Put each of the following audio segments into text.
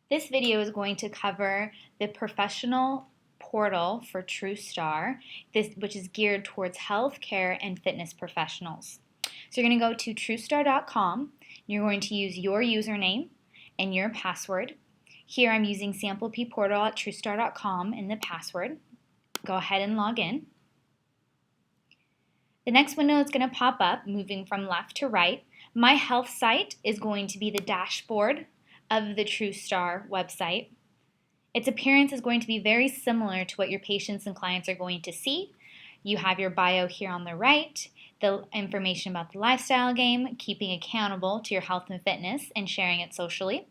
This video is going to cover the professional portal for Truestar, which is geared towards healthcare and fitness professionals. So you're going to go to Truestar.com. You're going to use your username and your password. Here I'm using samplepportal at Truestar.com in the password. Go ahead and log in. The next window that's going to pop up, moving from left to right, My Health site is going to be the dashboard of the Truestar website. Its appearance is going to be very similar to what your patients and clients are going to see. You have your bio here on the right, the information about the lifestyle game, keeping accountable to your health and fitness, and sharing it socially.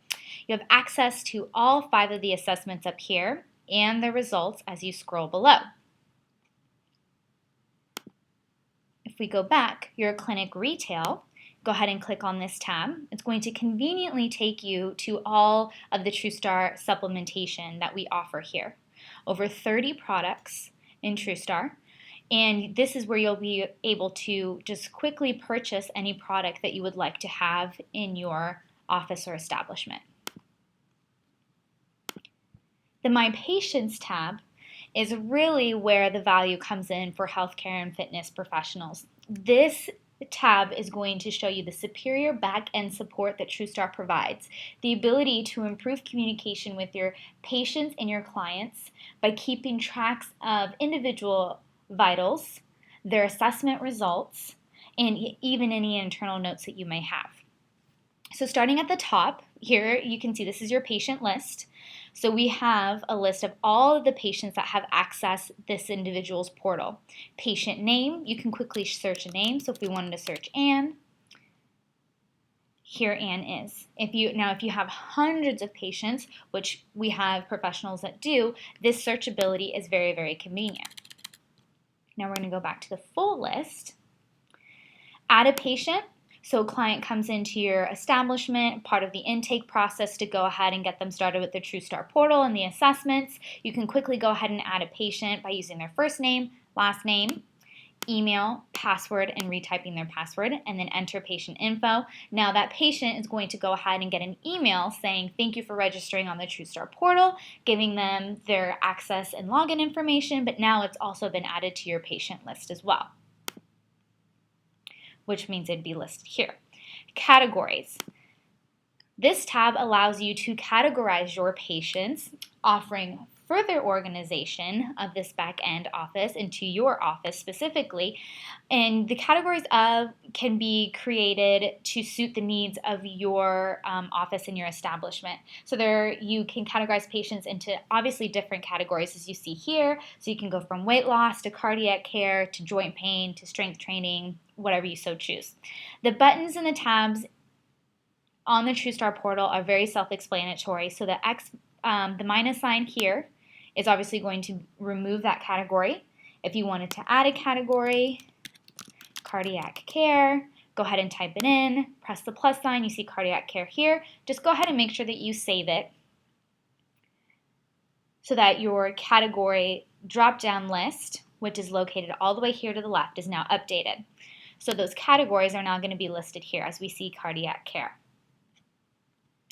You have access to all 5 of the assessments up here and the results as you scroll below. If we go back, your clinic retail, go ahead and click on this tab. It's going to conveniently take you to all of the Truestar supplementation that we offer here. Over 30 products in Truestar, and this is where you'll be able to just quickly purchase any product that you would like to have in your office or establishment. The My Patients tab is really where the value comes in for healthcare and fitness professionals. This tab is going to show you the superior back-end support that Truestar provides, the ability to improve communication with your patients and your clients by keeping tracks of individual vitals, their assessment results, and even any internal notes that you may have. So starting at the top, here you can see this is your patient list. So we have a list of all of the patients that have accessed this individual's portal. Patient name, you can quickly search a name. So if we wanted to search Anne, here Anne is. If you have hundreds of patients, which we have professionals that do, this searchability is very, very convenient. Now we're going to go back to the full list. Add a patient. So a client comes into your establishment, part of the intake process to go ahead and get them started with the Truestar portal and the assessments. You can quickly go ahead and add a patient by using their first name, last name, email, password, and retyping their password, and then enter patient info. Now that patient is going to go ahead and get an email saying, thank you for registering on the Truestar portal, giving them their access and login information, but now it's also been added to your patient list as well, which means it'd be listed here. Categories. This tab allows you to categorize your patients, offering further organization of this back-end office into your office specifically. And the categories can be created to suit the needs of your office and your establishment. So you can categorize patients into obviously different categories as you see here. So you can go from weight loss to cardiac care to joint pain to strength training, whatever you so choose. The buttons and the tabs on the Truestar portal are very self-explanatory. So the minus sign here is obviously going to remove that category. If you wanted to add a category, cardiac care, go ahead and type it in, press the plus sign, you see cardiac care here. Just go ahead and make sure that you save it so that your category drop-down list, which is located all the way here to the left, is now updated. So those categories are now going to be listed here as we see cardiac care.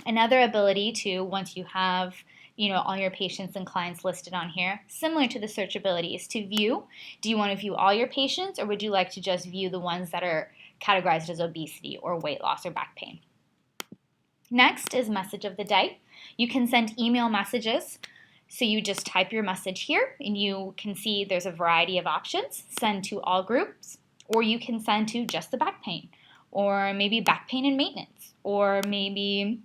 Another ability to, once you have all your patients and clients listed on here, similar to the searchability, is to view. Do you want to view all your patients, or would you like to just view the ones that are categorized as obesity or weight loss or back pain? Next is message of the day. You can send email messages. So you just type your message here, and you can see there's a variety of options. Send to all groups, or you can send to just the back pain, or maybe back pain and maintenance, or maybe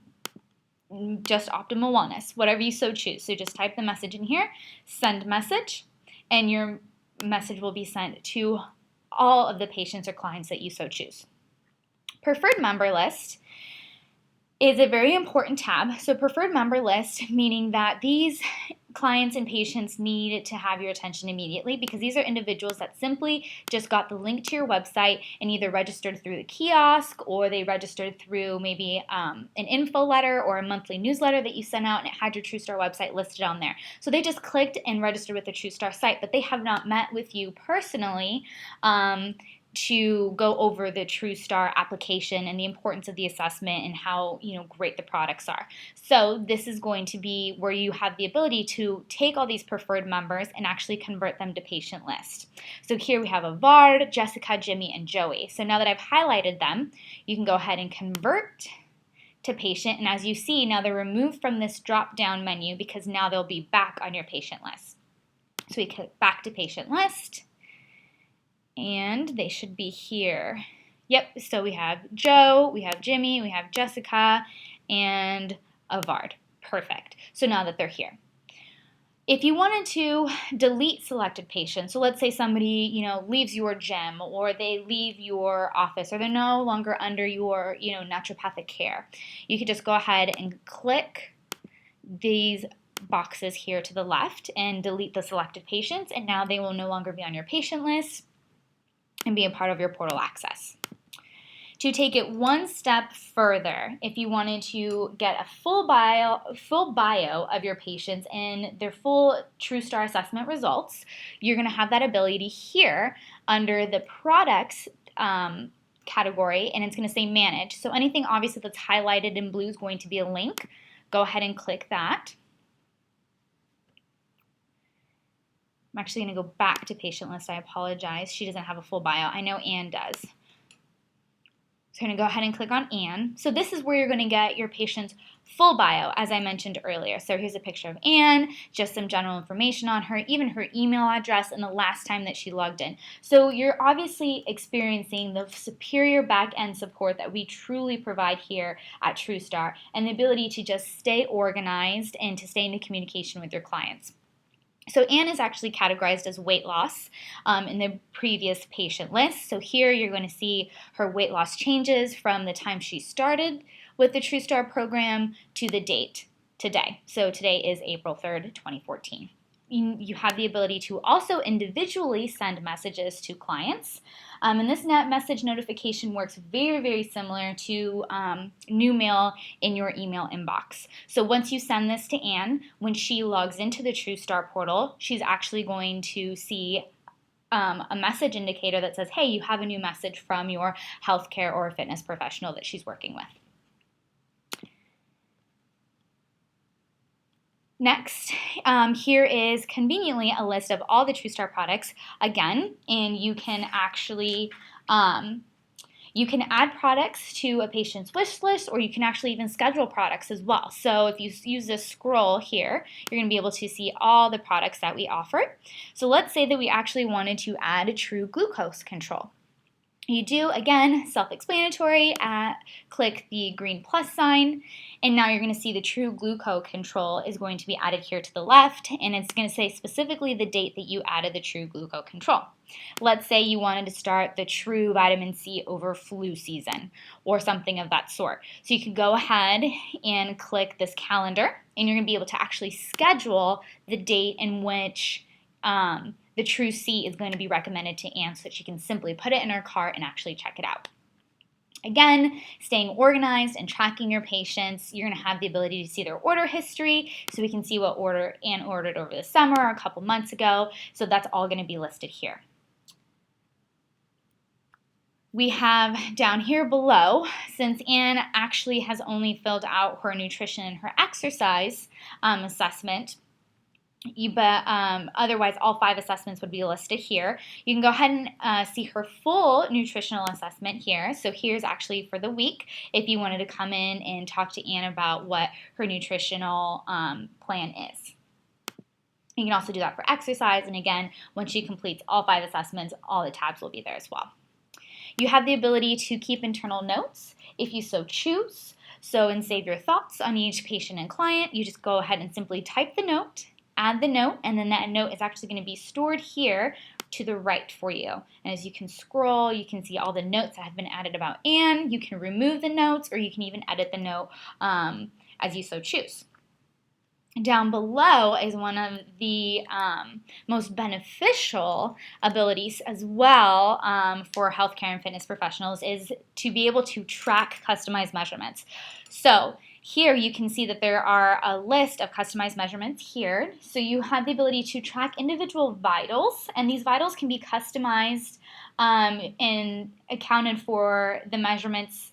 just optimal wellness, whatever you so choose. So just type the message in here, send message, and your message will be sent to all of the patients or clients that you so choose. Preferred member list is a very important tab. So preferred member list, meaning that these clients and patients need to have your attention immediately, because these are individuals that simply just got the link to your website and either registered through the kiosk, or they registered through maybe an info letter or a monthly newsletter that you sent out, and it had your Truestar website listed on there. So they just clicked and registered with the Truestar site, but they have not met with you personally to go over the Truestar application and the importance of the assessment and how great the products are. So this is going to be where you have the ability to take all these preferred members and actually convert them to patient list. So here we have Avard, Jessica, Jimmy, and Joey. So now that I've highlighted them, you can go ahead and convert to patient, and as you see, now they're removed from this drop-down menu because now they'll be back on your patient list. So we click back to patient list, and they should be here. Yep, so we have Joe, we have Jimmy, we have Jessica, and Avard. Perfect. So now that they're here. If you wanted to delete selected patients, so let's say somebody, leaves your gym or they leave your office or they're no longer under your, naturopathic care, you could just go ahead and click these boxes here to the left and delete the selected patients, and now they will no longer be on your patient list and be a part of your portal access. To take it one step further, if you wanted to get a full bio of your patients and their full Truestar assessment results, you're going to have that ability here under the products category, and it's going to say manage. So anything obviously that's highlighted in blue is going to be a link. Go ahead and click that. I'm actually going to go back to patient list. I apologize. She doesn't have a full bio. I know Anne does. So I'm going to go ahead and click on Anne. So this is where you're going to get your patient's full bio, as I mentioned earlier. So here's a picture of Anne, just some general information on her, even her email address and the last time that she logged in. So you're obviously experiencing the superior back-end support that we truly provide here at Truestar and the ability to just stay organized and to stay in communication with your clients. So Anne is actually categorized as weight loss in the previous patient list. So here you're going to see her weight loss changes from the time she started with the Truestar program to the date today. So today is April 3rd, 2014. You have the ability to also individually send messages to clients. And this message notification works very, very similar to new mail in your email inbox. So once you send this to Anne, when she logs into the Truestar portal, she's actually going to see a message indicator that says, hey, you have a new message from your healthcare or fitness professional that she's working with. Next, here is conveniently a list of all the Truestar products again, and you can actually you can add products to a patient's wish list, or you can actually even schedule products as well. So if you use this scroll here, you're going to be able to see all the products that we offer. So let's say that we actually wanted to add a true glucose control. You do, again, self-explanatory, click the green plus sign, and now you're going to see the true glucose control is going to be added here to the left, and it's going to say specifically the date that you added the true glucose control. Let's say you wanted to start the true vitamin C over flu season or something of that sort. So you can go ahead and click this calendar, and you're going to be able to actually schedule the date in which the True C is going to be recommended to Anne so that she can simply put it in her cart and actually check it out. Again, staying organized and tracking your patients, you're going to have the ability to see their order history, so we can see what order Anne ordered over the summer or a couple months ago. So that's all going to be listed here. We have down here below, since Anne actually has only filled out her nutrition and her exercise assessment, but otherwise all 5 assessments would be listed here. You can go ahead and see her full nutritional assessment here. So here's actually for the week if you wanted to come in and talk to Anne about what her nutritional plan is. You can also do that for exercise, and again, when she completes all 5 assessments, all the tabs will be there as well. You have the ability to keep internal notes if you so choose. So and save your thoughts on each patient and client. You just go ahead and simply type the note, add the note, and then that note is actually going to be stored here to the right for you. And as you can scroll, you can see all the notes that have been added about Anne. You can remove the notes, or you can even edit the note as you so choose. Down below is one of the most beneficial abilities as well for healthcare and fitness professionals is to be able to track customized measurements. So Here you can see that there are a list of customized measurements here. So you have the ability to track individual vitals, and these vitals can be customized and accounted for the measurements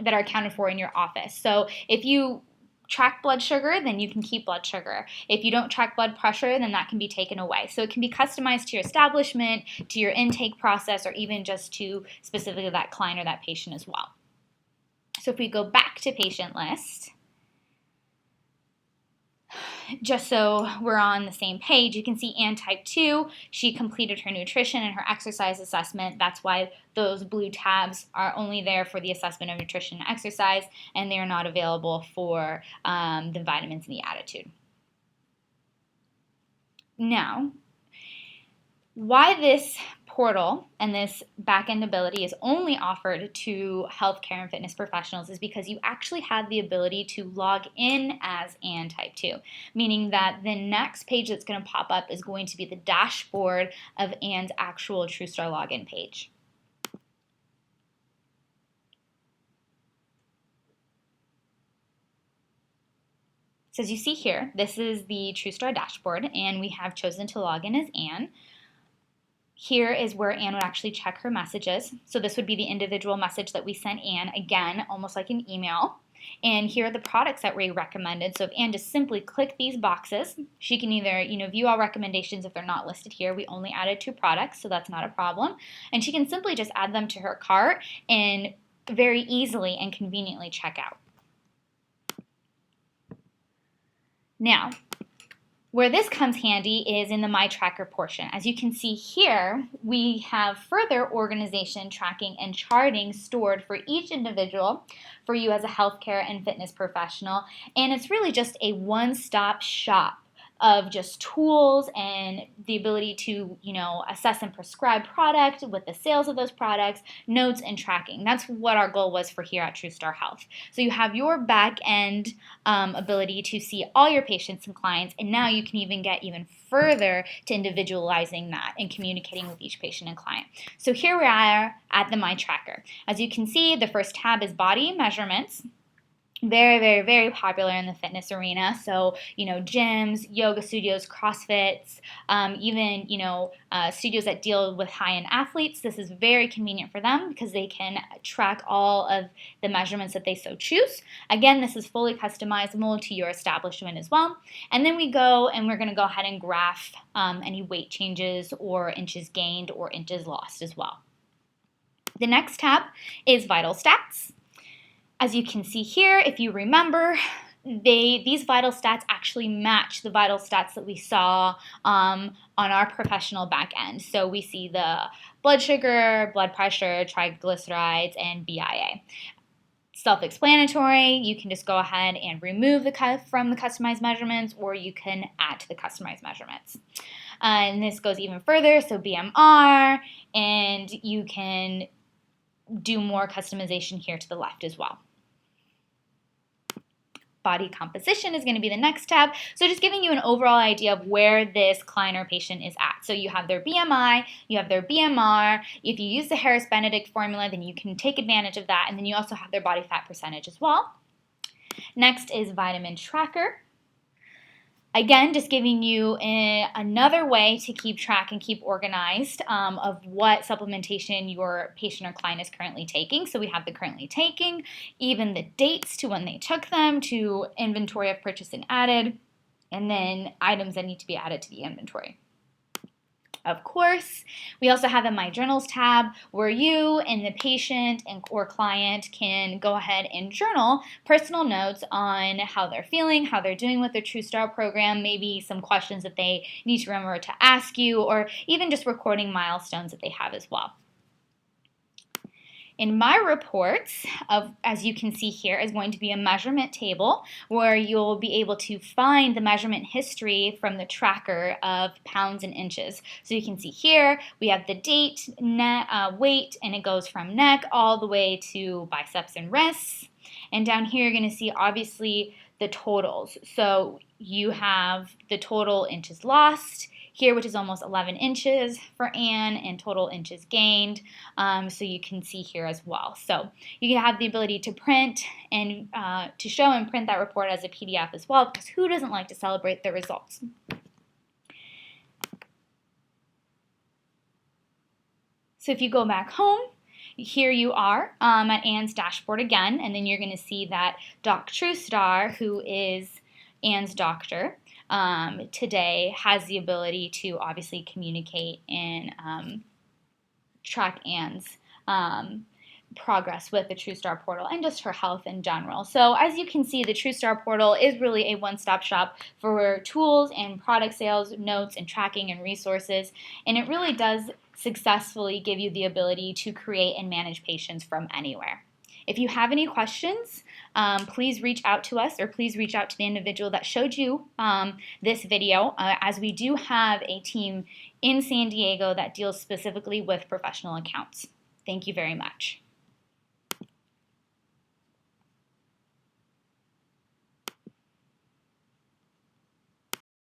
that are accounted for in your office. So if you track blood sugar, then you can keep blood sugar. If you don't track blood pressure, then that can be taken away. So it can be customized to your establishment, to your intake process, or even just to specifically that client or that patient as well. So if we go back to patient list, just so we're on the same page, you can see Ann type 2, she completed her nutrition and her exercise assessment. That's why those blue tabs are only there for the assessment of nutrition and exercise, and they are not available for the vitamins and the attitude. Now, why this portal and this back-end ability is only offered to healthcare and fitness professionals is because you actually have the ability to log in as Ann type 2, meaning that the next page that's going to pop up is going to be the dashboard of Ann's actual Truestar login page. So as you see here, this is the Truestar dashboard, and we have chosen to log in as Ann. Here is where Ann would actually check her messages. So this would be the individual message that we sent Ann, again, almost like an email. And here are the products that we recommended. So if Ann just simply click these boxes, she can either view all recommendations if they're not listed here. We only added 2 products, so that's not a problem. And she can simply just add them to her cart and very easily and conveniently check out. Now, where this comes handy is in the My Tracker portion. As you can see here, we have further organization, tracking, and charting stored for each individual for you as a healthcare and fitness professional. And it's really just a one-stop shop of just tools and the ability to, assess and prescribe product with the sales of those products, notes, and tracking. That's what our goal was for here at Truestar Health. So you have your back end ability to see all your patients and clients, and now you can even get even further to individualizing that and communicating with each patient and client. So here we are at the My Tracker. As you can see, the first tab is body measurements. Very, very, very popular in the fitness arena. So, gyms, yoga studios, CrossFits, even, studios that deal with high-end athletes. This is very convenient for them because they can track all of the measurements that they so choose. Again, this is fully customizable to your establishment as well. And then we go and we're going to go ahead and graph any weight changes or inches gained or inches lost as well. The next tab is Vital Stats. As you can see here, if you remember, these vital stats actually match the vital stats that we saw on our professional back end. So we see the blood sugar, blood pressure, triglycerides, and BIA. Self-explanatory. You can just go ahead and remove from the customized measurements, or you can add to the customized measurements. And this goes even further, so BMR, and you can do more customization here to the left as well. Body composition is going to be the next tab. So just giving you an overall idea of where this client or patient is at. So you have their BMI, you have their BMR. If you use the Harris-Benedict formula, then you can take advantage of that. And then you also have their body fat percentage as well. Next is vitamin tracker. Again, just giving you another way to keep track and keep organized of what supplementation your patient or client is currently taking. So we have the currently taking, even the dates to when they took them, to inventory of purchased and added, and then items that need to be added to the inventory. Of course, we also have a My Journals tab where you and the patient or client can go ahead and journal personal notes on how they're feeling, how they're doing with their Truestar program, maybe some questions that they need to remember to ask you, or even just recording milestones that they have as well. In my reports, as you can see here, is going to be a measurement table where you'll be able to find the measurement history from the tracker of pounds and inches. So you can see here, we have the date, weight, and it goes from neck all the way to biceps and wrists. And down here, you're going to see, obviously, the totals. So you have the total inches lost, here, which is almost 11 inches for Anne and total inches gained. So you can see here as well. So you have the ability to print and to show and print that report as a PDF as well, because who doesn't like to celebrate the results? So if you go back home, here you are at Anne's dashboard again, and then you're going to see that Doc Truestar, who is Anne's doctor, today has the ability to obviously communicate and track Anne's progress with the Truestar portal and just her health in general. So as you can see, the Truestar portal is really a one-stop shop for tools and product sales, notes and tracking and resources, and it really does successfully give you the ability to create and manage patients from anywhere. If you have any questions, please reach out to us, or please reach out to the individual that showed you this video, as we do have a team in San Diego that deals specifically with professional accounts. Thank you very much.